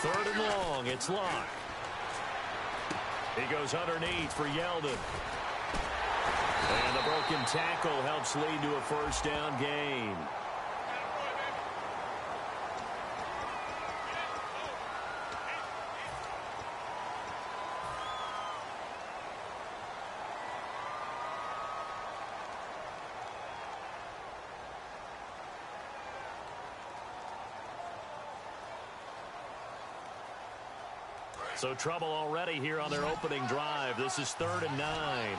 Third and long. It's Locke. He goes underneath for Yeldon. And the broken tackle helps lead to a first down gain. So trouble already here on their opening drive. This is 3rd and 9.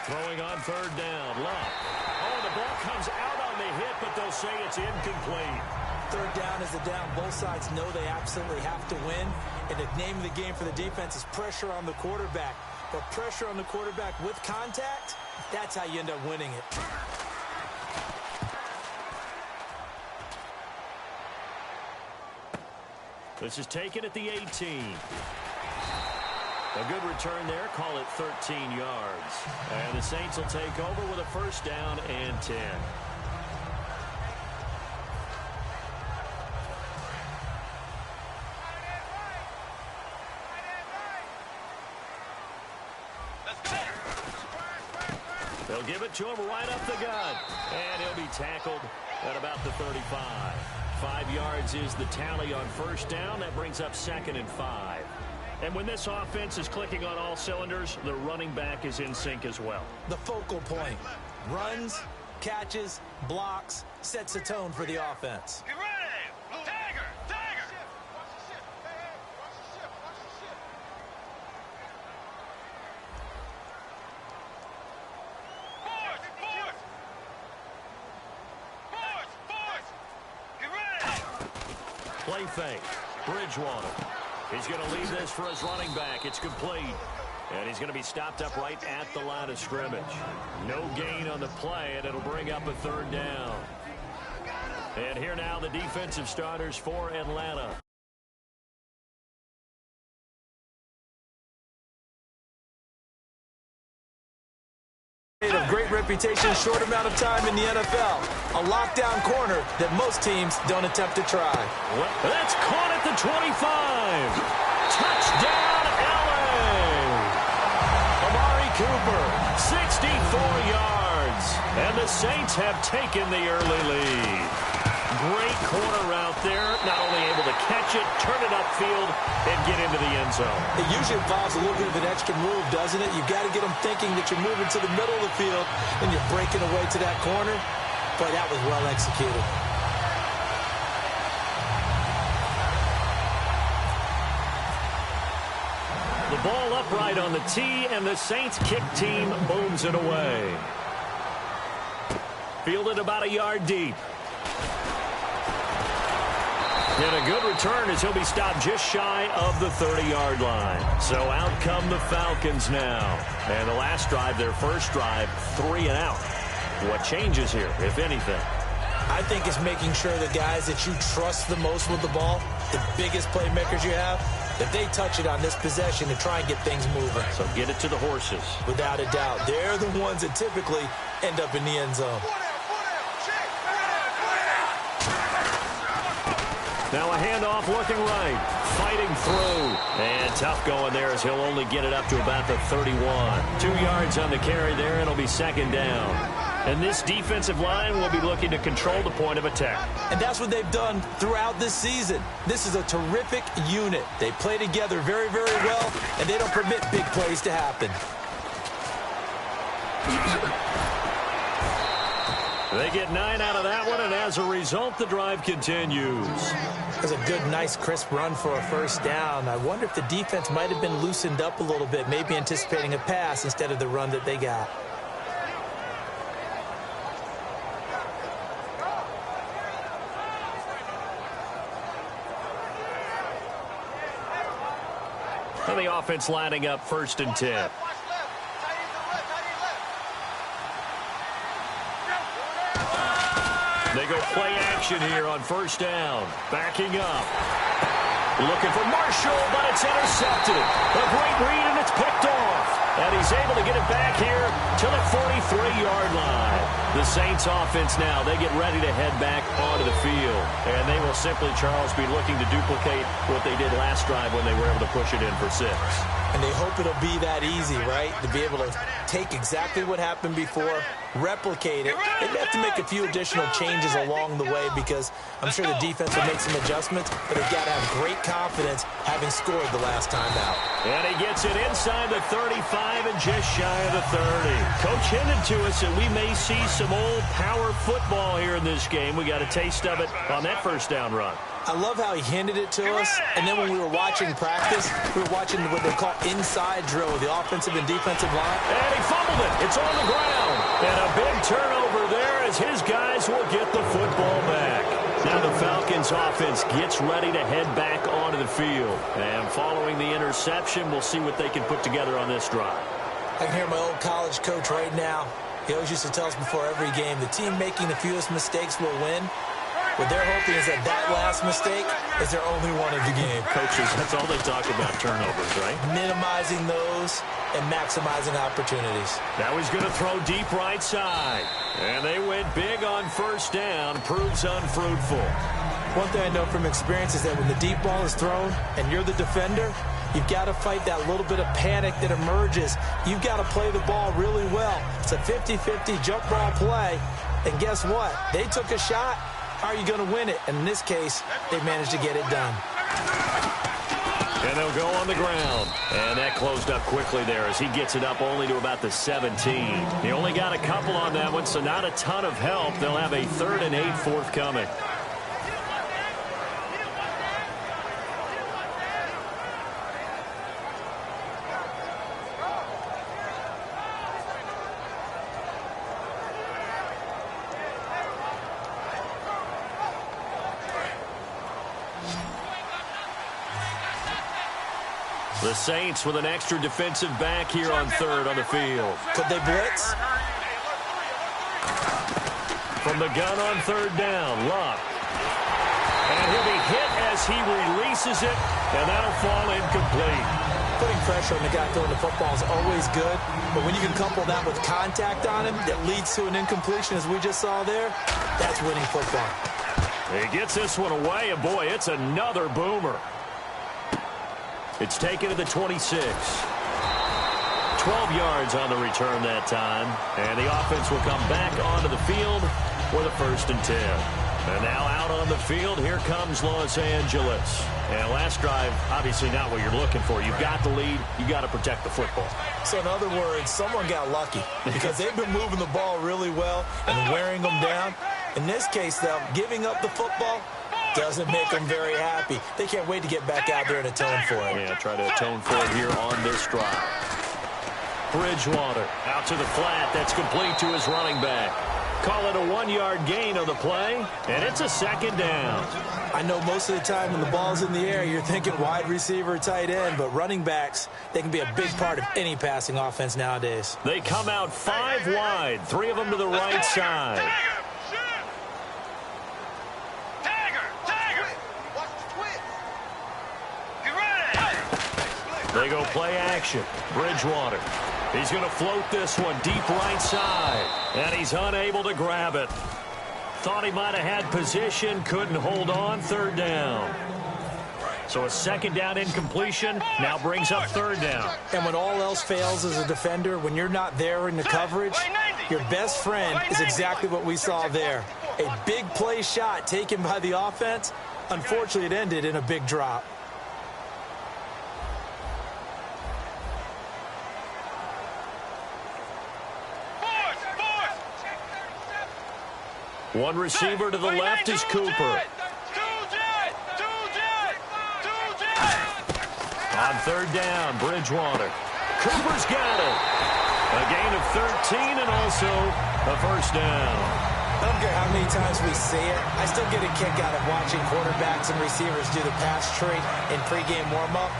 Throwing on 3rd down. Locke. Oh, the ball comes out on the hit, but they'll say it's incomplete. 3rd down is the down. Both sides know they absolutely have to win. And the name of the game for the defense is pressure on the quarterback. But pressure on the quarterback with contact, that's how you end up winning it. This is taken at the 18. A good return there. Call it 13 yards. And the Saints will take over with a first down and 10. They'll give it to him right up the gut. And he'll be tackled at about the 35. 5 yards is the tally on first down. That brings up 2nd and 5. And when this offense is clicking on all cylinders, the running back is in sync as well. The focal point. Runs, catches, blocks, sets the tone for the offense. Get ready! Tiger! Tiger! Play fake. Bridgewater. He's going to leave this for his running back. It's complete. And he's going to be stopped up right at the line of scrimmage. No gain on the play, and it'll bring up a 3rd down. And here now the defensive starters for Atlanta. Of great reputation, short amount of time in the NFL. A lockdown corner that most teams don't attempt to try. Well, that's caught at the 25. Touchdown, LA. Amari Cooper, 64 yards. And the Saints have taken the early lead. Great corner route there. Not only able to catch it, turn it upfield, and get into the end zone. It usually involves a little bit of an extra move, doesn't it? You've got to get them thinking that you're moving to the middle of the field and you're breaking away to that corner. Boy, that was well executed. The ball upright on the tee, and the Saints kick team booms it away. Fielded about a yard deep. And a good return as he'll be stopped just shy of the 30-yard line. So out come the Falcons now. And the last drive, their first drive, 3 and out. What changes here, if anything? I think it's making sure the guys that you trust the most with the ball, the biggest playmakers you have, that they touch it on this possession to try and get things moving. So get it to the horses. Without a doubt. They're the ones that typically end up in the end zone. Now a handoff looking right. Fighting through. And tough going there as he'll only get it up to about the 31. 2 yards on the carry there, and it'll be 2nd down. And this defensive line will be looking to control the point of attack. And that's what they've done throughout this season. This is a terrific unit. They play together very, very well, and they don't permit big plays to happen. They get 9 out of that one, and as a result, the drive continues. It was a good, nice, crisp run for a first down. I wonder if the defense might have been loosened up a little bit, maybe anticipating a pass instead of the run that they got. And the offense lining up 1st and 10. They go play action here on first down. Backing up. Looking for Marshall, but it's intercepted. A great read, and it's picked off. And he's able to get it back here to the 43-yard line. The Saints offense now, they get ready to head back onto the field. And they will simply, Charles, be looking to duplicate what they did last drive when they were able to push it in for 6. And they hope it'll be that easy, right? To be able to take exactly what happened before, replicate it. They have to make a few additional changes along the way because I'm sure the defense will make some adjustments, but they've got to have great confidence having scored the last time out. And he gets it inside the 35 and just shy of the 30. Coach hinted to us that we may see some old power football here in this game. We got a taste of it on that first down run. I love how he hinted it to us, and then when we were watching practice, we were watching what they call inside drill, the offensive and defensive line. And he fumbled it. It's on the ground. And a big turnover there as his guys will get the football back. Now the Falcons offense gets ready to head back onto the field. And following the interception, we'll see what they can put together on this drive. I can hear my old college coach right now. He always used to tell us before every game, the team making the fewest mistakes will win. What they're hoping is that last mistake is their only one of the game. Coaches, that's all they talk about, turnovers, right? Minimizing those and maximizing opportunities. Now he's going to throw deep right side. And they went big on first down. Proves unfruitful. One thing I know from experience is that when the deep ball is thrown and you're the defender, you've got to fight that little bit of panic that emerges. You've got to play the ball really well. It's a 50-50 jump ball play. And guess what? They took a shot. How are you going to win it? And in this case, they managed to get it done. And they'll go on the ground. And that closed up quickly there as he gets it up only to about the 17. He only got a couple on that one, so not a ton of help. They'll have a 3rd and 8 forthcoming. The Saints with an extra defensive back here on 3rd on the field. Could they blitz? From the gun on 3rd down, Luck. And he'll be hit as he releases it, and that'll fall incomplete. Putting pressure on the guy throwing the football is always good, but when you can couple that with contact on him that leads to an incompletion, as we just saw there, that's winning football. He gets this one away, and boy, it's another boomer. It's taken to the 26. 12 yards on the return that time. And the offense will come back onto the field for the 1st and 10. And now out on the field, here comes Los Angeles. And last drive, obviously not what you're looking for. You've got the lead. You've got to protect the football. So in other words, someone got lucky because they've been moving the ball really well and wearing them down. In this case, though, giving up the football doesn't make them very happy. They can't wait to get back out there and atone for it. Yeah, try to atone for it here on this drive. Bridgewater out to the flat. That's complete to his running back. Call it a 1-yard gain on the play, and it's a 2nd down. I know most of the time when the ball's in the air, you're thinking wide receiver, tight end, but running backs, they can be a big part of any passing offense nowadays. They come out 5 wide, 3 of them to the right side. They go play action. Bridgewater. He's going to float this one deep right side. And he's unable to grab it. Thought he might have had position. Couldn't hold on. 3rd down. So a 2nd down incompletion now brings up 3rd down. And when all else fails as a defender, when you're not there in the coverage, your best friend is exactly what we saw there. A big play shot taken by the offense. Unfortunately, it ended in a big drop. One receiver to the left is Cooper. On 3rd down, Bridgewater. Cooper's got it. A gain of 13 and also a 1st down. I don't care how many times we see it. I still get a kick out of watching quarterbacks and receivers do the pass tree in pregame warm-up.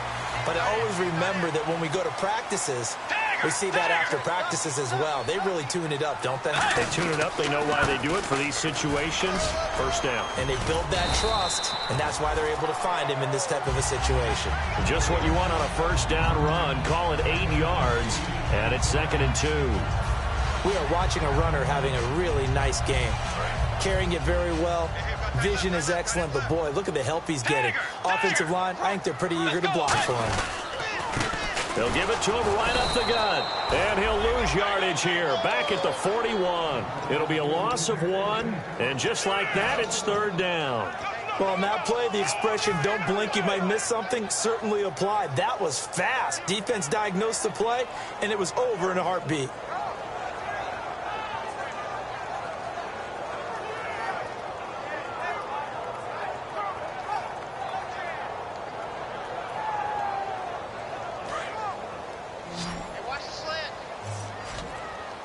But I always remember that when we go to practices, We see that after practices as well. They really tune it up, don't they? They tune it up. They know why they do it for these situations. First down. And they build that trust, and that's why they're able to find him in this type of a situation. Just what you want on a first down run. Call it 8 yards, and it's 2nd and 2. We are watching a runner having a really nice game. Carrying it very well. Vision is excellent, but boy, look at the help he's getting. Offensive line, I think they're pretty eager to block for him. They'll give it to him right up the gut. And he'll lose yardage here. Back at the 41. It'll be a loss of 1. And just like that, it's 3rd down. Well, on that play, the expression, don't blink, you might miss something, certainly applied. That was fast. Defense diagnosed the play, and it was over in a heartbeat.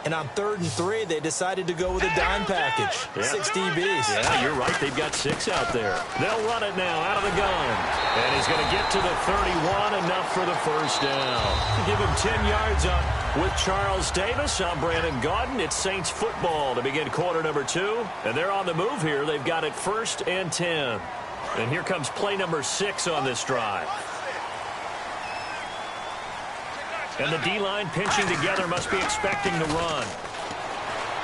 And on 3rd and 3, they decided to go with a dime package. Yeah. 6 DBs. Yeah, you're right. They've got 6 out there. They'll run it now out of the gun. And he's going to get to the 31, enough for the first down. Give him 10 yards up with Charles Davis. I'm Brandon Gaudin. It's Saints football to begin quarter number 2. And they're on the move here. They've got it 1st and 10. And here comes play number 6 on this drive. And the D-line pinching together, must be expecting the run.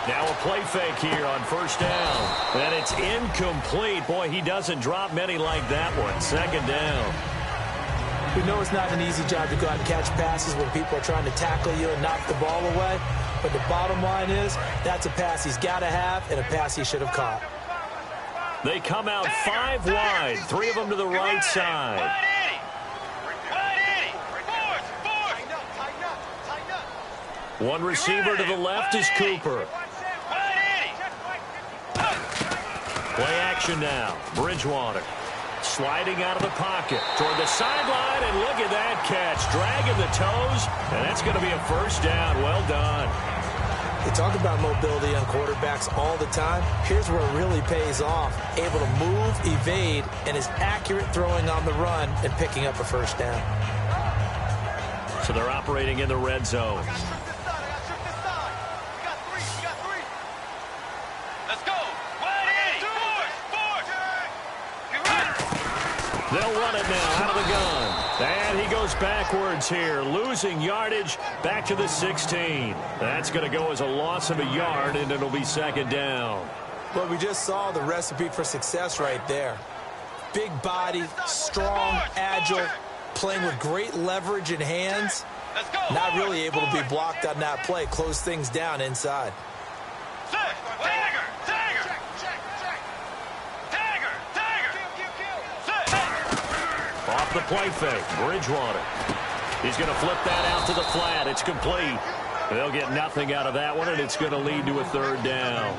Now a play fake here on first down. And it's incomplete. Boy, he doesn't drop many like that one. 2nd down. We know it's not an easy job to go out and catch passes when people are trying to tackle you and knock the ball away. But the bottom line is, that's a pass he's got to have and a pass he should have caught. They come out 5 wide. 3 of them to the right side. One receiver to the left is Cooper. Play action now. Bridgewater sliding out of the pocket toward the sideline, and look at that catch. Dragging the toes, and that's going to be a first down. Well done. They talk about mobility on quarterbacks all the time. Here's where it really pays off. Able to move, evade, and is accurate throwing on the run and picking up a first down. So they're operating in the red zone. They'll run it now out of the gun. And he goes backwards here, losing yardage back to the 16. That's going to go as a loss of a yard, and it'll be 2nd down. Well, we just saw the recipe for success right there. Big body, strong, agile, playing with great leverage in hands. Not really able to be blocked on that play. Close things down inside. Off the play fake, Bridgewater. He's going to flip that out to the flat. It's complete. They'll get nothing out of that one, and it's going to lead to a 3rd down.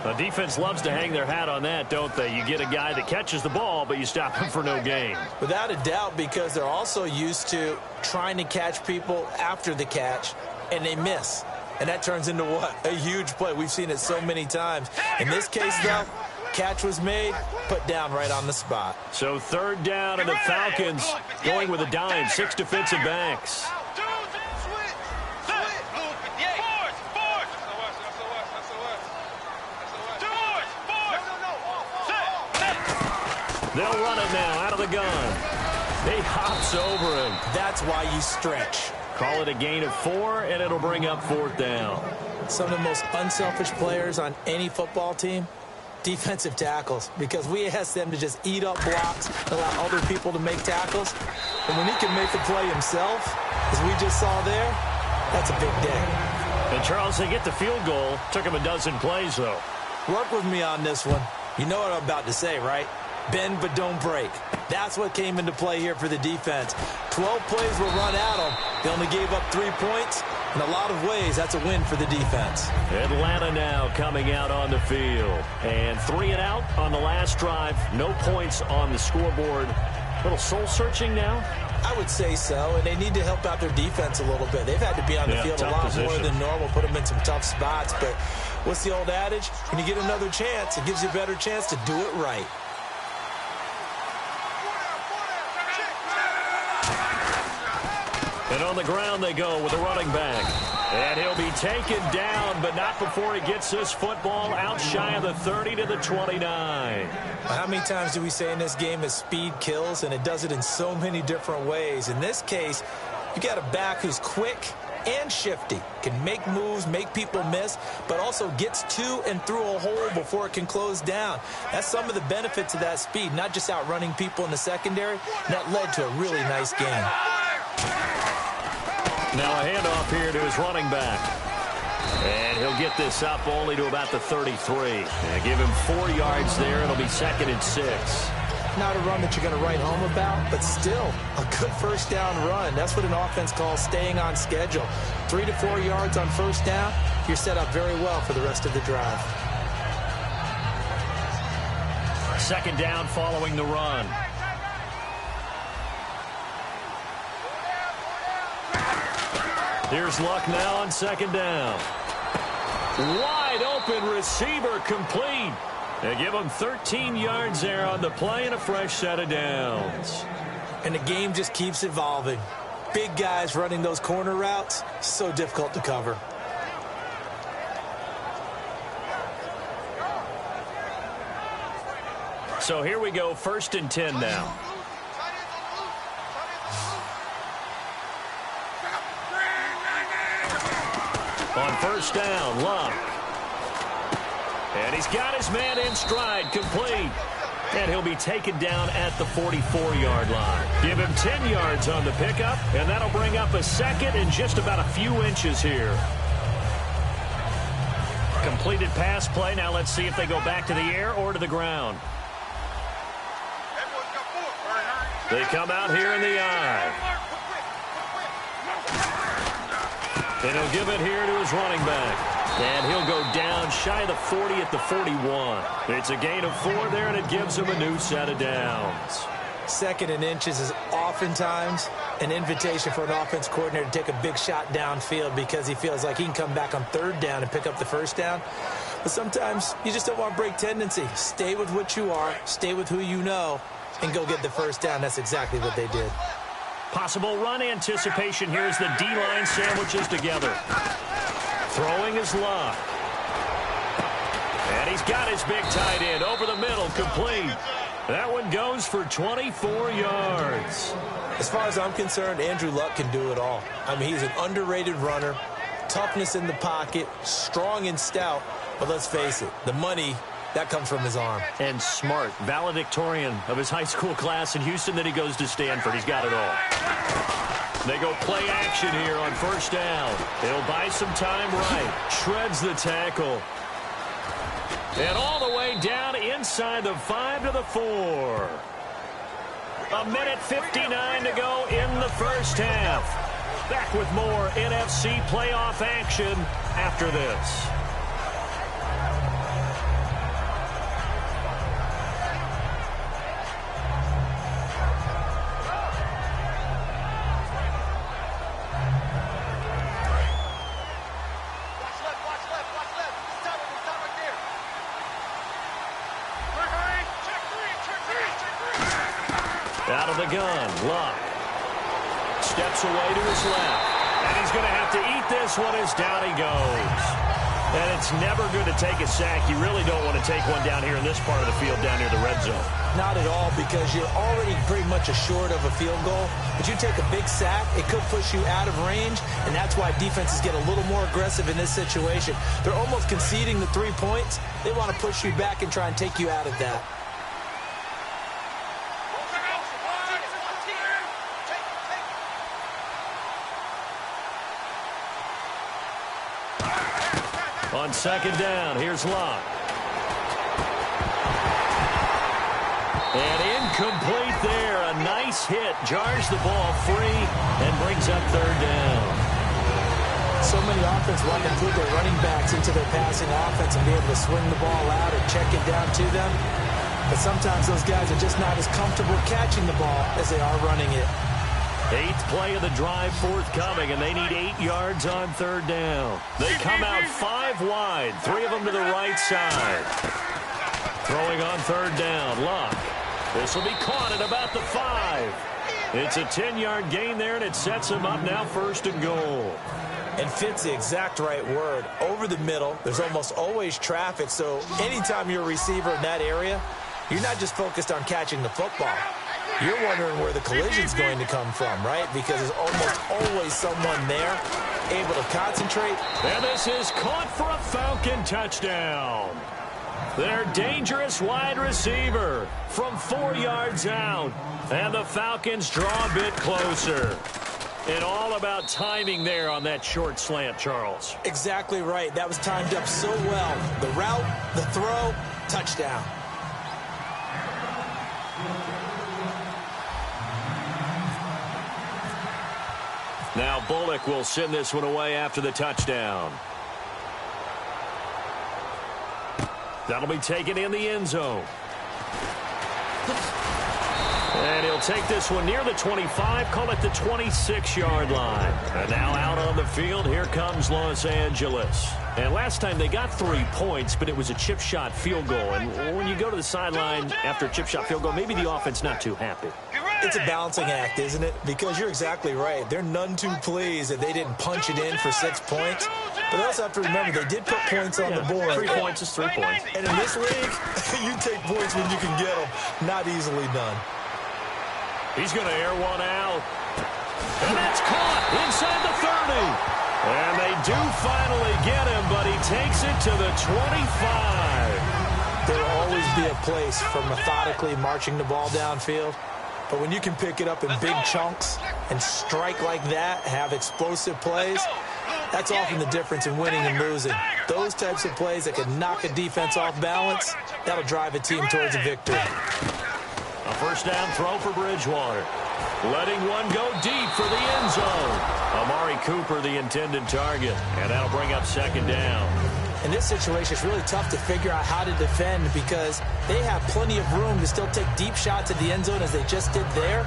The defense loves to hang their hat on that, don't they? You get a guy that catches the ball, but you stop him for no gain. Without a doubt, because they're also used to trying to catch people after the catch, and they miss. And that turns into what? A huge play. We've seen it so many times. In this case, though, catch was made, put down right on the spot. So 3rd down, and the Falcons going with a dime. 6 defensive backs. They'll run it now out of the gun. He hops over him. That's why you stretch. Call it a gain of 4, and it'll bring up 4th down. Some of the most unselfish players on any football team, defensive tackles, because we ask them to just eat up blocks and allow other people to make tackles. And when he can make a play himself, as we just saw there, that's a big day. And Charles, they get the field goal. Took him a dozen plays, though. Work with me on this one. You know what I'm about to say, right? Bend but don't break. That's what came into play here for the defense. 12 plays were run at them. They only gave up 3 points. In a lot of ways, that's a win for the defense. Atlanta now coming out on the field. And 3 and out on the last drive. No points on the scoreboard. A little soul-searching now? I would say so, and they need to help out their defense a little bit. They've had to be on the field a lot more than normal, put them in some tough spots. But what's the old adage? When you get another chance, it gives you a better chance to do it right. And on the ground they go with a running back. And he'll be taken down, but not before he gets this football out shy of the 30 to the 29. How many times do we say in this game that speed kills, and it does it in so many different ways? In this case, you got a back who's quick and shifty, can make moves, make people miss, but also gets to and through a hole before it can close down. That's some of the benefits of that speed, not just outrunning people in the secondary. That led to a really nice game. Now a handoff here to his running back. And he'll get this up only to about the 33. And give him 4 yards there. It'll be 2nd and 6. Not a run that you're going to write home about, but still a good first down run. That's what an offense calls staying on schedule. 3 to 4 yards on first down, you're set up very well for the rest of the drive. 2nd down following the run. Here's Luck now on 2nd down. Wide open receiver complete. They give him 13 yards there on the play and a fresh set of downs. And the game just keeps evolving. Big guys running those corner routes, so difficult to cover. So here we go, 1st and 10 now. On 1st down, Luck. And he's got his man in stride, complete. And he'll be taken down at the 44-yard line. Give him 10 yards on the pickup, and that'll bring up a 2nd and just about a few inches here. Completed pass play. Now let's see if they go back to the air or to the ground. They come out here in the eye. And he'll give it here to his running back. And he'll go down shy of the 40 at the 41. It's a gain of 4 there, and it gives him a new set of downs. 2nd and inches is oftentimes an invitation for an offense coordinator to take a big shot downfield because he feels like he can come back on 3rd down and pick up the 1st down. But sometimes you just don't want to break tendency. Stay with what you are, stay with who you know, and go get the 1st down. That's exactly what they did. Possible run anticipation here as the D-line sandwiches together. Throwing his Luck. And he's got his big tight end over the middle, complete. That one goes for 24 yards. As far as I'm concerned, Andrew Luck can do it all. I mean, he's an underrated runner, toughness in the pocket, strong and stout. But let's face it, the money, that comes from his arm. And smart, valedictorian of his high school class in Houston. Then he goes to Stanford. He's got it all. They go play action here on 1st down. He'll buy some time right. Shreds the tackle. And all the way down inside the 5 to the 4. A minute 59 to go in the first half. Back with more NFC playoff action after this. Out of the gun, Luck. Steps away to his left. And he's going to have to eat this one as down he goes. And it's never good to take a sack. You really don't want to take one down here in this part of the field down near the red zone. Not at all, because you're already pretty much assured of a field goal. But you take a big sack, it could push you out of range, and that's why defenses get a little more aggressive in this situation. They're almost conceding the 3 points. They want to push you back and try and take you out of that. On 2nd down, here's Luck. And incomplete there. A nice hit. Jars the ball free and brings up 3rd down. So many offenses want to include their running backs into their passing offense and be able to swing the ball out or check it down to them. But sometimes those guys are just not as comfortable catching the ball as they are running it. 8th play of the drive forthcoming, and they need 8 yards on 3rd down. They come out 5 wide, 3 of them to the right side. Throwing on 3rd down, Luck. This will be caught at about the 5. It's a 10-yard gain there, and it sets him up now 1st and goal. And fits the exact right word. Over the middle, there's almost always traffic, so anytime you're a receiver in that area, you're not just focused on catching the football. You're wondering where the collision's going to come from, right? Because there's almost always someone there able to concentrate. And this is caught for a Falcon touchdown. Their dangerous wide receiver from 4 yards out. And the Falcons draw a bit closer. And all about timing there on that short slant, Charles. Exactly right. That was timed up so well. The route, the throw, touchdown. Now Bullock will send this one away after the touchdown. That'll be taken in the end zone. And he'll take this one near the 25, call it the 26-yard line. And now out on the field, here comes Los Angeles. And last time they got 3 points, but it was a chip shot field goal. And when you go to the sideline after a chip shot field goal, maybe the offense not too happy. It's a balancing act, isn't it? Because you're exactly right. They're none too pleased that they didn't punch it in for 6 points. But they also have to remember they did put points on the board. 3 points is 3 points. And in this league, you take points when you can get them. Not easily done. He's going to air one out. And that's caught inside the 30. And they do finally get him, but he takes it to the 25. There will always be a place for methodically marching the ball downfield. But when you can pick it up in big chunks and strike like that, have explosive plays, that's often the difference in winning and losing. Those types of plays that can knock a defense off balance, that'll drive a team towards a victory. A first down throw for Bridgewater. Letting one go deep for the end zone. Amari Cooper, the intended target. And that'll bring up 2nd down. In this situation, it's really tough to figure out how to defend because they have plenty of room to still take deep shots at the end zone as they just did there.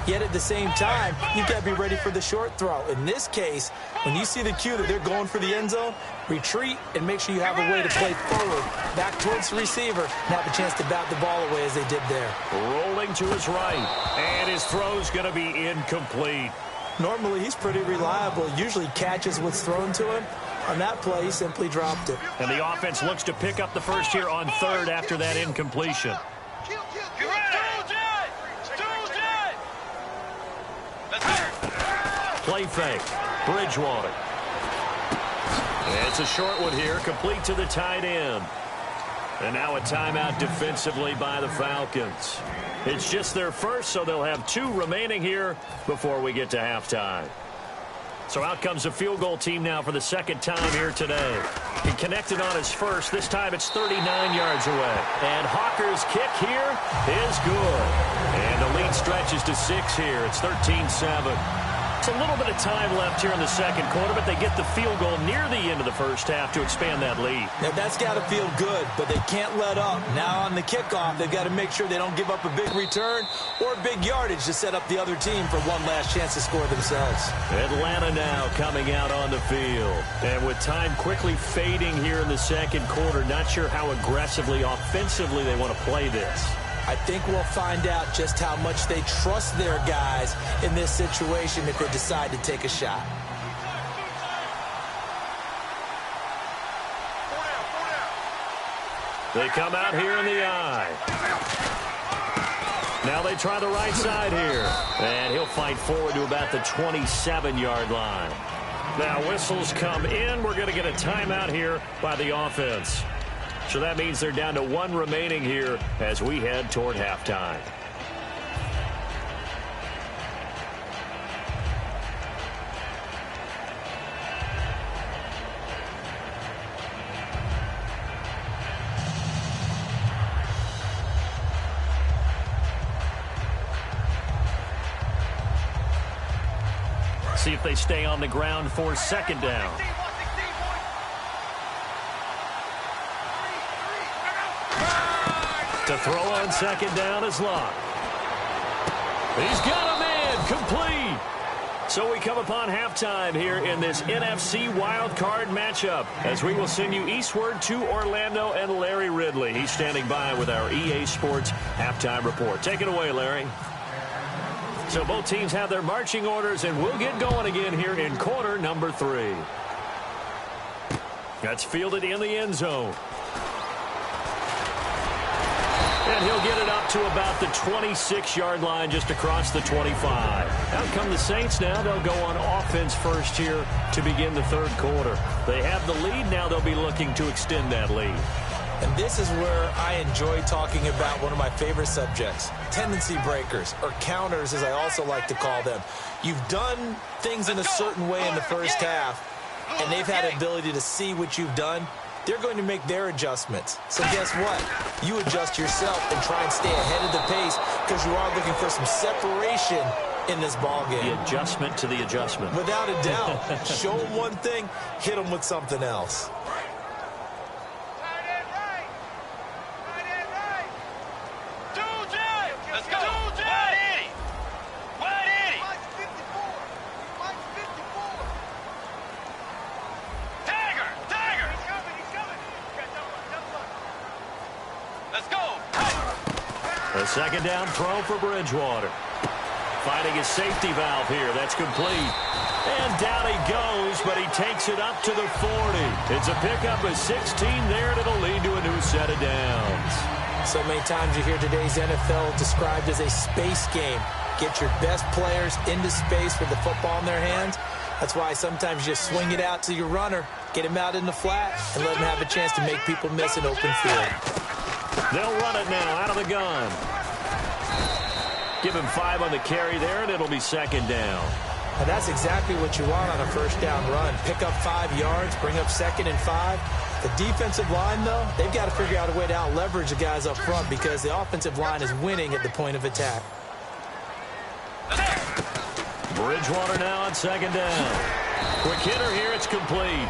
Yet at the same time, you've got to be ready for the short throw. In this case, when you see the cue that they're going for the end zone, retreat and make sure you have a way to play forward, back towards the receiver, and have a chance to bat the ball away as they did there. Rolling to his right, and his throw's going to be incomplete. Normally, he's pretty reliable. Usually catches what's thrown to him. On that play, he simply dropped it. And the offense looks to pick up the first here on 3rd after that incompletion. Play fake. Bridgewater. It's a short one here, complete to the tight end. And now a timeout defensively by the Falcons. It's just their first, so they'll have 2 remaining here before we get to halftime. So out comes the field goal team now for the 2nd time here today. He connected on his first. This time it's 39 yards away. And Hawker's kick here is good. And the lead stretches to 6 here. It's 13-7. It's a little bit of time left here in the 2nd quarter, but they get the field goal near the end of the first half to expand that lead. Now, that's got to feel good, but they can't let up. Now on the kickoff, they've got to make sure they don't give up a big return or big yardage to set up the other team for one last chance to score themselves. Atlanta now coming out on the field. And with time quickly fading here in the 2nd quarter, not sure how aggressively, offensively they want to play this. I think we'll find out just how much they trust their guys in this situation if they decide to take a shot. They come out here in the eye. Now they try the right side here. And he'll fight forward to about the 27-yard line. Now whistles come in. We're going to get a timeout here by the offense. So that means they're down to 1 remaining here as we head toward halftime. See if they stay on the ground for 2nd down. To throw on 2nd down is Locke. He's got a man, complete. So we come upon halftime here in this NFC wild card matchup as we will send you eastward to Orlando and Larry Ridley. He's standing by with our EA Sports halftime report. Take it away, Larry. So both teams have their marching orders, and we'll get going again here in quarter number 3. That's fielded in the end zone. And he'll get it up to about the 26-yard line, just across the 25. Out come the Saints now. They'll go on offense first here to begin the third quarter. They have the lead. Now they'll be looking to extend that lead. And this is where I enjoy talking about one of my favorite subjects, tendency breakers, or counters, as I also like to call them. You've done things in a certain way in the first half, and they've had the ability to see what you've done. They're going to make their adjustments. So guess what? You adjust yourself and try and stay ahead of the pace, because you are looking for some separation in this ball game. The adjustment to the adjustment. Without a doubt. Show them one thing, hit them with something else. A second down throw for Bridgewater. Finding his safety valve here. That's complete. And down he goes, but he takes it up to the 40. It's a pickup of 16 there, and it'll lead to a new set of downs. So many times you hear today's NFL described as a space game. Get your best players into space with the football in their hands. That's why sometimes you just swing it out to your runner, get him out in the flat, and let him have a chance to make people miss an open field. They'll run it now out of the gun. Give him 5 on the carry there, and it'll be second down. And that's exactly what you want on a first down run. Pick up 5 yards, bring up 2nd and 5. The defensive line, though, they've got to figure out a way to out-leverage the guys up front, because the offensive line is winning at the point of attack. Bridgewater now on second down. Quick hitter here, it's complete.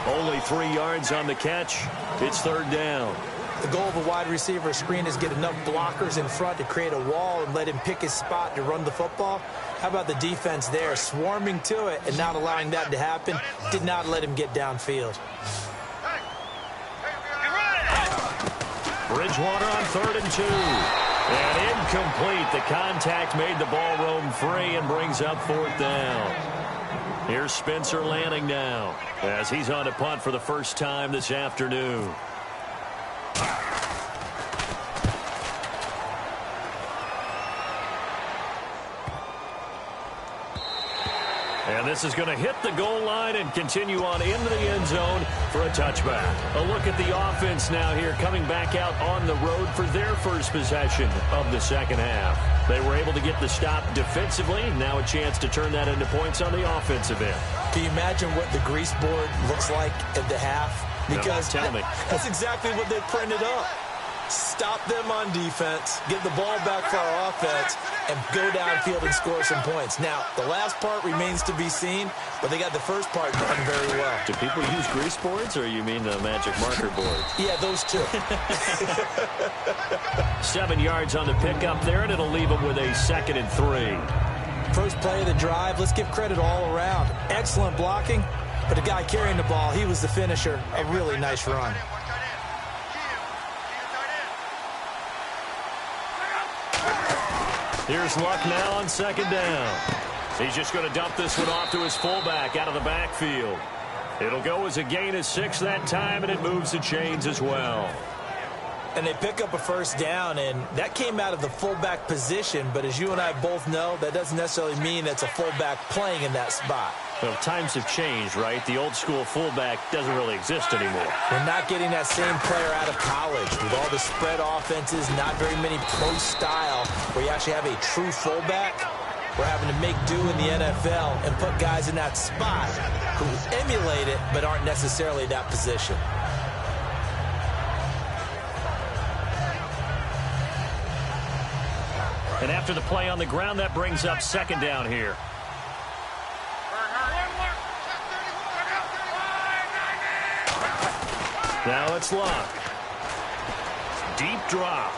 Only 3 yards on the catch. It's third down. The goal of a wide receiver screen is get enough blockers in front to create a wall and let him pick his spot to run the football. How about the defense there, swarming to it and not allowing that to happen? Did not let him get downfield. Bridgewater on 3rd and 2. And incomplete. The contact made the ball roam free and brings up 4th down. Here's Spencer Lanning now, as he's on a punt for the first time this afternoon. And this is going to hit the goal line and continue on into the end zone for a touchback. A look at the offense now here, coming back out on the road for their first possession of the second half. They were able to get the stop defensively. Now a chance to turn that into points on the offensive end. Can you imagine what the grease board looks like at the half? Because tell me. That's exactly what they printed up. Stop them on defense, get the ball back for our offense, and go downfield and score some points. Now, the last part remains to be seen, but they got the first part done very well. Do people use grease boards, or you mean the magic marker boards? Yeah, those two. 7 yards on the pickup there, and it'll leave them with a 2nd and 3. First play of the drive, let's give credit all around. Excellent blocking, but the guy carrying the ball, he was the finisher. A really nice run. Here's Luck now on second down. He's just going to dump this one off to his fullback out of the backfield. It'll go as a gain of 6 that time, and it moves the chains as well. And they pick up a first down, and that came out of the fullback position. But as you and I both know, that doesn't necessarily mean it's a fullback playing in that spot. Well, times have changed, right? The old school fullback doesn't really exist anymore. We're not getting that same player out of college. With all the spread offenses, not very many pro style, where you actually have a true fullback. We're having to make do in the NFL and put guys in that spot who emulate it but aren't necessarily that position. And after the play on the ground, that brings up second down here. Now it's Luck. Deep drop.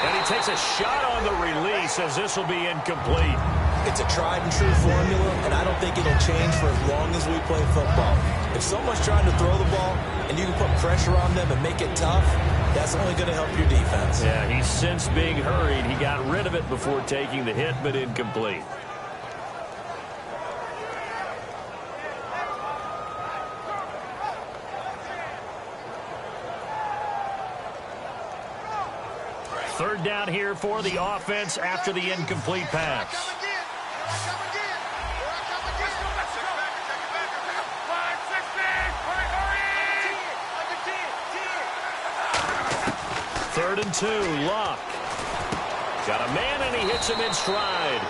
And he takes a shot on the release, as this will be incomplete. It's a tried and true formula, and I don't think it'll change for as long as we play football. If someone's trying to throw the ball and you can put pressure on them and make it tough, that's only going to help your defense. Yeah, he's since being hurried. He got rid of it before taking the hit, but incomplete. Third down here for the offense after the incomplete pass. Third and 2, Luck. Got a man, and he hits him in stride.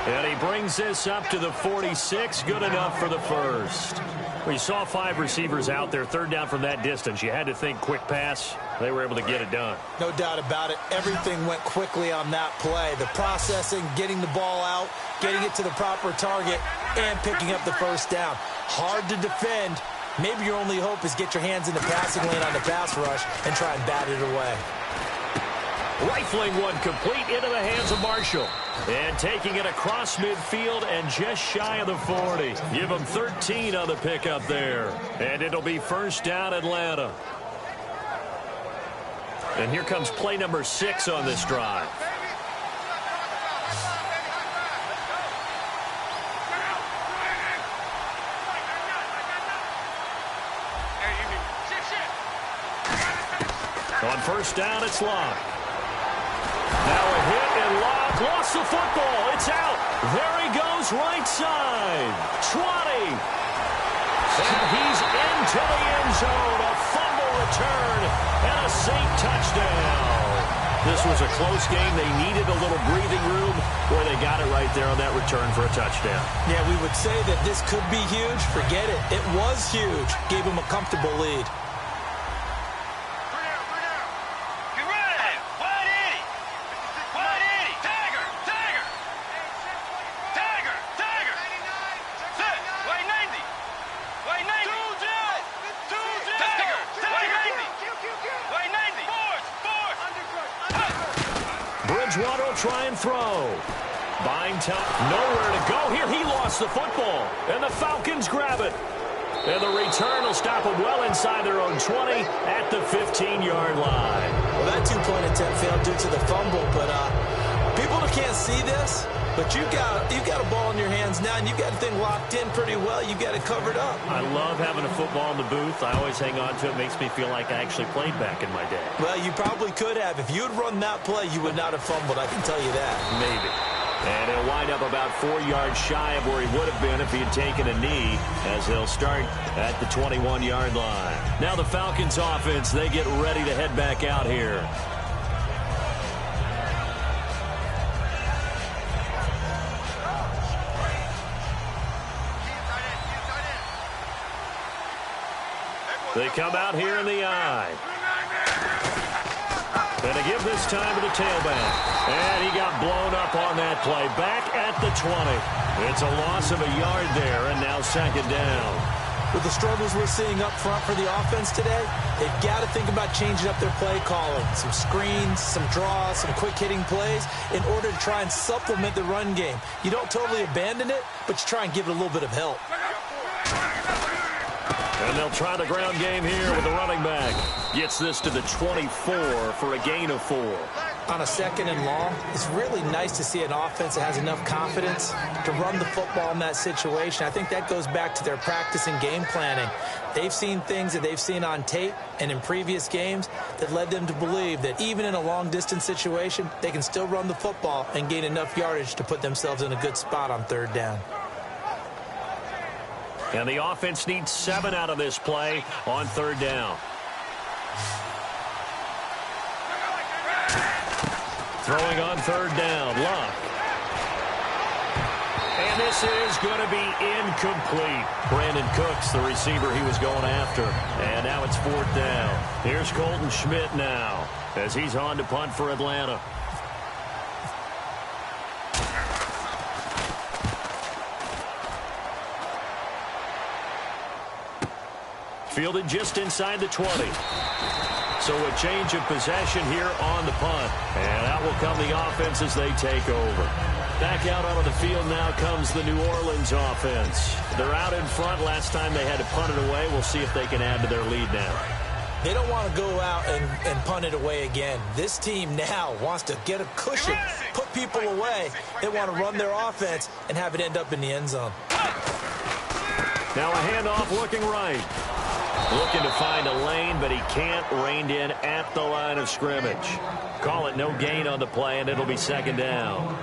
And he brings this up to the 46. Good enough for the first. We saw 5 receivers out there. Third down from that distance. You had to think quick pass. They were able to get it done. No doubt about it. Everything went quickly on that play. The processing, getting the ball out, getting it to the proper target, and picking up the first down. Hard to defend. Maybe your only hope is get your hands in the passing lane on the pass rush and try and bat it away. Rifling one complete into the hands of Marshall. And taking it across midfield and just shy of the 40. Give him 13 on the pickup there. And it'll be first down, Atlanta. And here comes play number 6 on this drive. On first down, it's Locke. Now a hit, and Locke lost the football. It's out. There he goes, right side. 20. And he's into the end zone. A fumble return and a Saint touchdown. This was a close game. They needed a little breathing room. Boy, they got it right there on that return for a touchdown. Yeah, we would say that this could be huge. Forget it. It was huge. Gave him a comfortable lead. Try and throw. Buying time. Nowhere to go here. He lost the football. And the Falcons grab it. And the return will stop them well inside their own 20 at the 15-yard line. Well, that two-point attempt failed due to the fumble, but people can't see this, but you got a ball in your hands now, and you got the thing locked in pretty well. You got it covered up. I love having a football in the booth. I always hang on to it. Makes me feel like I actually played back in my day. Well, you probably could have. If you had run that play, you would not have fumbled. I can tell you that. Maybe. And he'll wind up about 4 yards shy of where he would have been if he had taken a knee, as they'll start at the 21-yard line. Now the Falcons offense, they get ready to head back out here. They come out here in the eye. And to give this time to the tailback. And he got blown up on that play. Back at the 20. It's a loss of a yard there, and now second down. With the struggles we're seeing up front for the offense today, they've got to think about changing up their play calling. Some screens, some draws, some quick-hitting plays in order to try and supplement the run game. You don't totally abandon it, but you try and give it a little bit of help. And they'll try the ground game here with the running back. Gets this to the 24 for a gain of 4. On a second and long, it's really nice to see an offense that has enough confidence to run the football in that situation. I think that goes back to their practice and game planning. They've seen things that they've seen on tape and in previous games that led them to believe that even in a long-distance situation, they can still run the football and gain enough yardage to put themselves in a good spot on third down. And the offense needs 7 out of this play on third down. Throwing on third down, Luck. And this is going to be incomplete. Brandon Cooks, the receiver he was going after. And now it's fourth down. Here's Colton Schmidt now as he's on to punt for Atlanta. Fielded just inside the 20. So a change of possession here on the punt. And out will come the offense as they take over. Back out onto the field now comes the New Orleans offense. They're out in front. Last time they had to punt it away. We'll see if they can add to their lead now. They don't want to go out and punt it away again. This team now wants to get a cushion, put people away. They want to run their offense and have it end up in the end zone. Now a handoff looking right. Looking to find a lane, but he can't. Reined in at the line of scrimmage. Call it no gain on the play, and it'll be second down.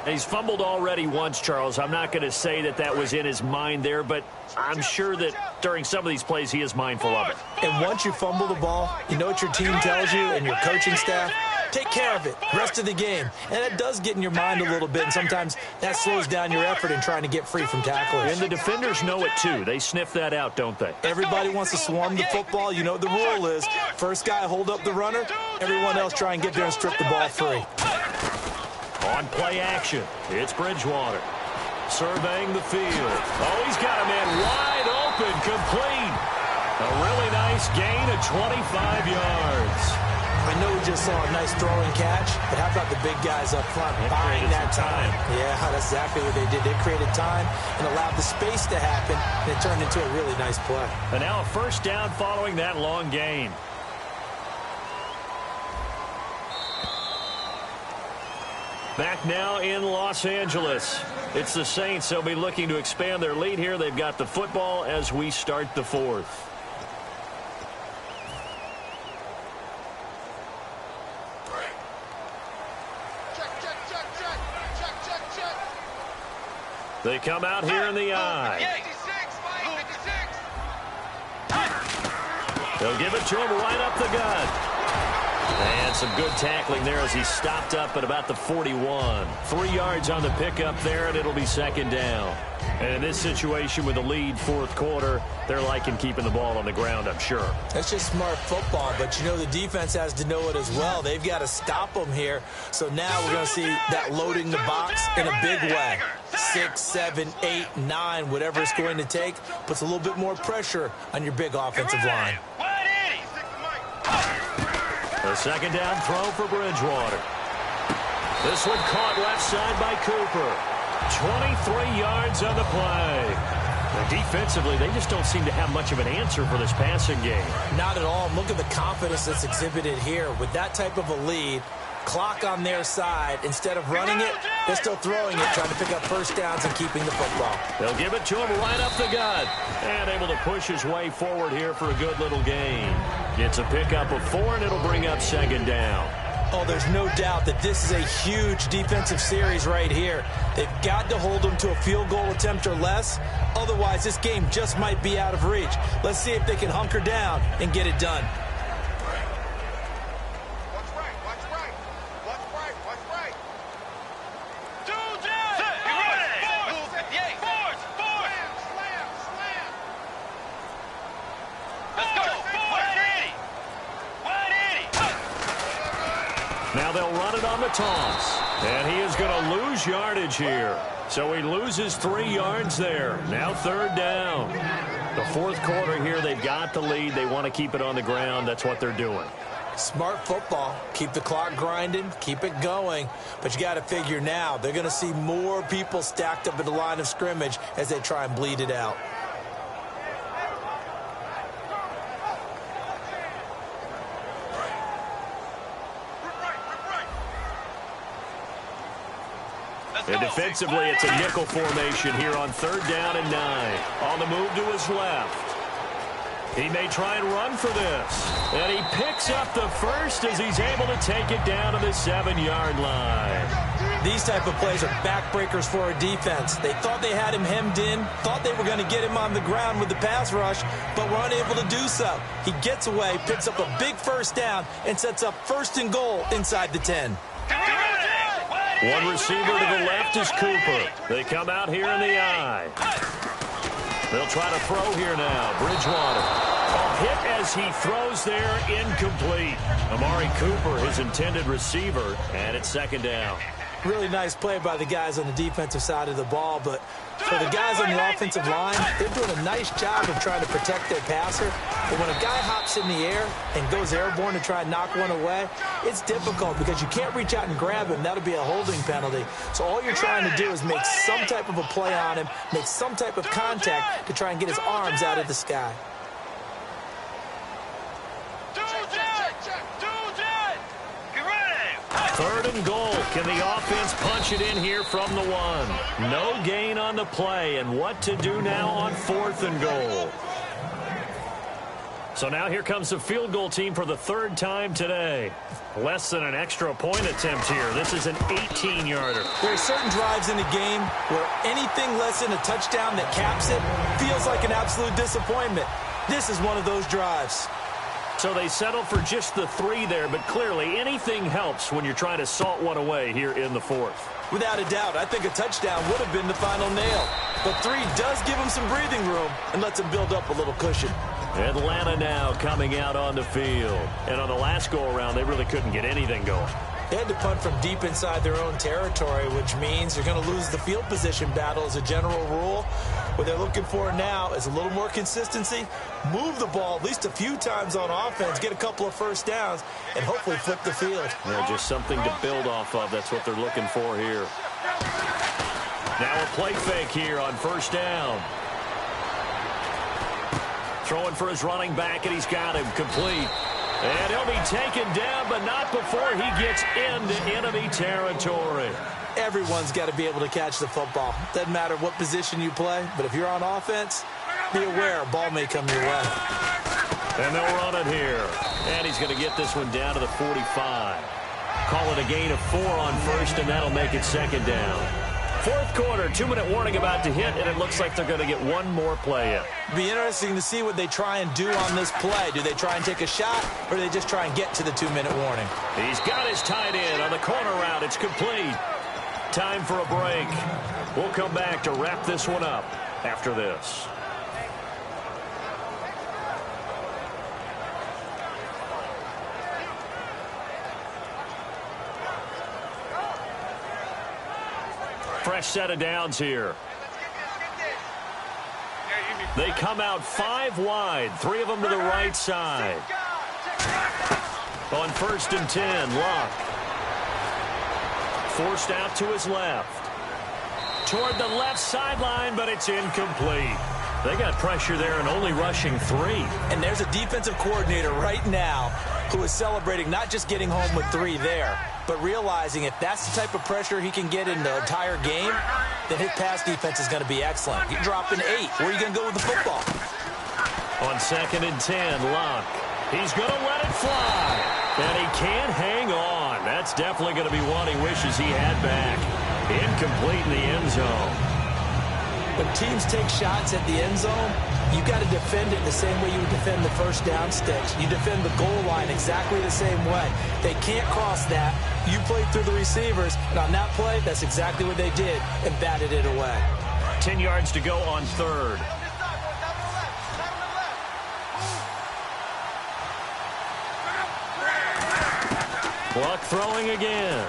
He's fumbled already once, Charles. I'm not going to say that that was in his mind there, but I'm sure that during some of these plays he is mindful of it. And once you fumble the ball, you know what your team tells you and your coaching staff? Take care of it, rest of the game. And it does get in your mind a little bit, and sometimes that slows down your effort in trying to get free from tacklers. And the defenders know it, too. They sniff that out, don't they? Everybody wants to swarm the football. You know what the rule is. First guy hold up the runner, everyone else try and get there and strip the ball free. On play action, it's Bridgewater. Surveying the field. Oh, he's got a man wide open, complete. A really nice gain of 25 yards. I know we just saw a nice throwing catch, but how about the big guys up front buying that time? Yeah, that's exactly what they did. They created time and allowed the space to happen, and it turned into a really nice play. And now a first down following that long gain. Back now in Los Angeles. It's the Saints. They'll be looking to expand their lead here. They've got the football as we start the fourth. They come out here in the eye. They'll give it to him right up the gut. And some good tackling there as he stopped up at about the 41. 3 yards on the pickup there, and it'll be second down. And in this situation with the lead fourth quarter, they're liking keeping the ball on the ground, I'm sure. That's just smart football, but you know the defense has to know it as well. They've got to stop them here. So now we're going to see that loading the box in a big way. 6, 7, 8, 9, whatever it's going to take, puts a little bit more pressure on your big offensive line. A second down throw for Bridgewater. This one caught left side by Cooper. 23 yards on the play. Now, defensively, they just don't seem to have much of an answer for this passing game. Not at all. Look at the confidence that's exhibited here. With that type of a lead, clock on their side, instead of running it, they're still throwing it, trying to pick up first downs and keeping the football. They'll give it to him right up the gut. And able to push his way forward here for a good little gain. Gets a pickup of 4, and it'll bring up second down. Oh, there's no doubt that this is a huge defensive series right here. They've got to hold them to a field goal attempt or less. Otherwise, this game just might be out of reach. Let's see if they can hunker down and get it done. Now they'll run it on the toss. And he is going to lose yardage here. So he loses 3 yards there. Now third down. The fourth quarter here, they've got the lead. They want to keep it on the ground. That's what they're doing. Smart football. Keep the clock grinding. Keep it going. But you got to figure now, they're going to see more people stacked up at the line of scrimmage as they try and bleed it out. And defensively, it's a nickel formation here on third down and 9. On the move to his left. He may try and run for this. And he picks up the first as he's able to take it down to the 7-yard line. These type of plays are backbreakers for a defense. They thought they had him hemmed in, thought they were going to get him on the ground with the pass rush, but were unable to do so. He gets away, picks up a big first down, and sets up first and goal inside the 10. One receiver to the left is Cooper. They come out here in the eye. They'll try to throw here now. Bridgewater. A hit as he throws there, incomplete. Amari Cooper, his intended receiver, and it's second down. Really nice play by the guys on the defensive side of the ball, but for the guys on the offensive line, they're doing a nice job of trying to protect their passer. But when a guy hops in the air and goes airborne to try and knock one away, it's difficult because you can't reach out and grab him. That'll be a holding penalty. So all you're trying to do is make some type of a play on him, make some type of contact to try and get his arms out of the sky. Third and goal. Can the offense punch it in here from the 1? No gain on the play, and what to do now on 4th and goal. So now here comes the field goal team for the 3rd time today. Less than an extra point attempt here. This is an 18-yarder. There are certain drives in the game where anything less than a touchdown that caps it feels like an absolute disappointment. This is one of those drives. So they settle for just the 3 there, but clearly anything helps when you're trying to salt one away here in the 4th. Without a doubt, I think a touchdown would have been the final nail. But 3 does give them some breathing room and lets them build up a little cushion. Atlanta now coming out on the field. And on the last go-around, they really couldn't get anything going. They had to punt from deep inside their own territory, which means you're going to lose the field position battle as a general rule. What they're looking for now is a little more consistency, move the ball at least a few times on offense, get a couple of first downs, and hopefully flip the field. Yeah, just something to build off of. That's what they're looking for here. Now a play fake here on 1st down. Throwing for his running back, and he's got him complete. And he'll be taken down, but not before he gets into enemy territory. Everyone's got to be able to catch the football. Doesn't matter what position you play, but if you're on offense, be aware a ball may come your way. And they'll run it here. And he's going to get this one down to the 45. Call it a gain of 4 on 1st, and that'll make it 2nd down. 4th quarter, 2-minute warning about to hit, and it looks like they're going to get one more play in. Be interesting to see what they try and do on this play. Do they try and take a shot, or do they just try and get to the 2-minute warning? He's got his tight end on the corner route. It's complete. Time for a break. We'll come back to wrap this one up after this. Fresh set of downs here. They come out 5 wide, 3 of them to the right side. On 1st and 10, Luck. Forced out to his left. Toward the left sideline, but it's incomplete. They got pressure there and only rushing 3. And there's a defensive coordinator right now who is celebrating not just getting home with 3 there, but realizing if that's the type of pressure he can get in the entire game, then his pass defense is going to be excellent. You're dropping 8. Where are you going to go with the football? On 2nd and 10, Luck. He's going to let it fly. And he can't hang on. That's definitely going to be one he wishes he had back. Incomplete in the end zone. When teams take shots at the end zone, you've got to defend it the same way you would defend the first down sticks. You defend the goal line exactly the same way. They can't cross that. You played through the receivers, and on that play, that's exactly what they did, and batted it away. 10 yards to go on 3rd. Luck throwing again.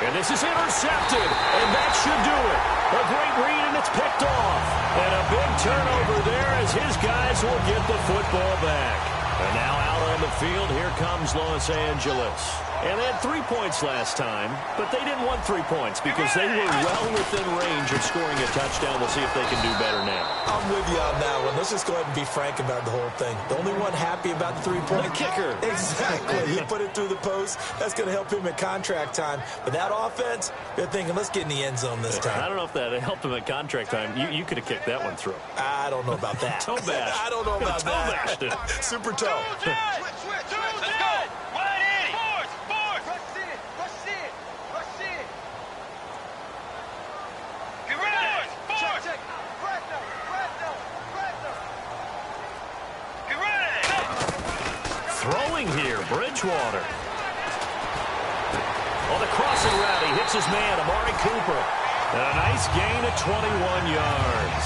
And this is intercepted, and that should do it. A great read, and it's picked off. And a big turnover there as his guys will get the football back. And now out on the field, here comes Los Angeles. And they had 3 points last time, but they didn't want 3 points because they were well within range of scoring a touchdown. We'll see if they can do better now. I'm with you on that one. Let's just go ahead and be frank about the whole thing. The only one happy about the 3-point kicker. Exactly. He put it through the post. That's going to help him at contract time. But that offense, they're thinking, let's get in the end zone this time. I don't know if that helped him at contract time. You could have kicked that one through. I don't know about that. Toe bash. I don't know about toe that. Bashed it. Super toe. Let's go. 180. Fourth. Get ready. Fourth. Get ready. Throwing here, Bridgewater. On the crossing route, he hits his man, Amari Cooper. And a nice gain of 21 yards.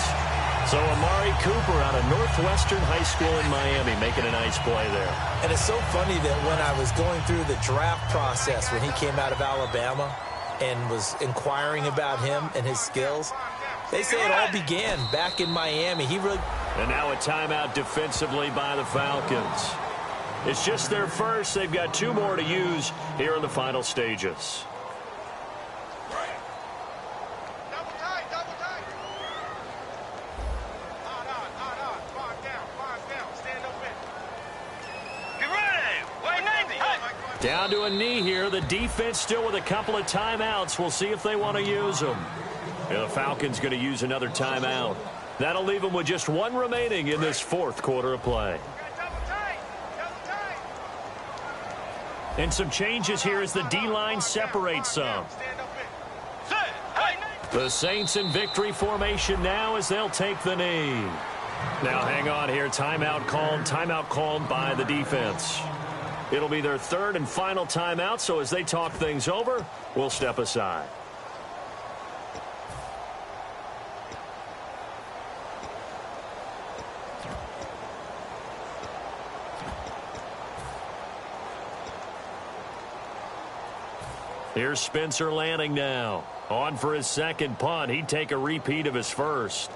So Amari Cooper out of Northwestern High School in Miami making a nice play there. And it's so funny that when I was going through the draft process when he came out of Alabama and was inquiring about him and his skills, they say it all began back in Miami. And now a timeout defensively by the Falcons. It's just their first. They've got 2 more to use here in the final stages. Double tight. Hard. Five down. Stand up in. Get ready. Wait, Navy. Down to a knee here. The defense still with a couple of timeouts. We'll see if they want to use them. And the Falcons going to use another timeout. That'll leave them with just 1 remaining in this 4th quarter of play. And some changes here as the D-line separates some. The Saints in victory formation now as they'll take the knee. Now hang on here. Timeout called by the defense. It'll be their 3rd and final timeout, so as they talk things over, we'll step aside. Here's Spencer Lanning now. On for his 2nd punt. He'd take a repeat of his 1st.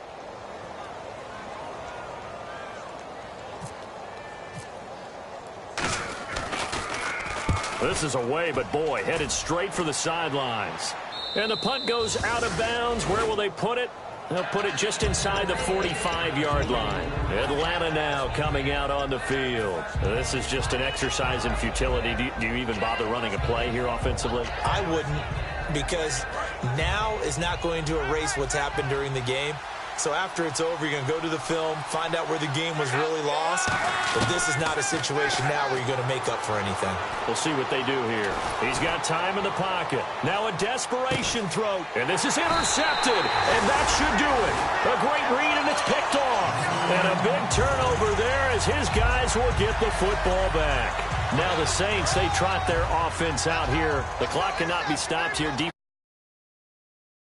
This is away, but boy, headed straight for the sidelines. And the punt goes out of bounds. Where will they put it? They'll put it just inside the 45-yard line. Atlanta now coming out on the field. This is just an exercise in futility. Do you even bother running a play here offensively? I wouldn't, because now is not going to erase what's happened during the game. So after it's over, you're going to go to the film, find out where the game was really lost. But this is not a situation now where you're going to make up for anything. We'll see what they do here. He's got time in the pocket. Now a desperation throw. And this is intercepted. And that should do it. A great read, and it's picked off. And a big turnover there as his guys will get the football back. Now the Saints, they trot their offense out here. The clock cannot be stopped here.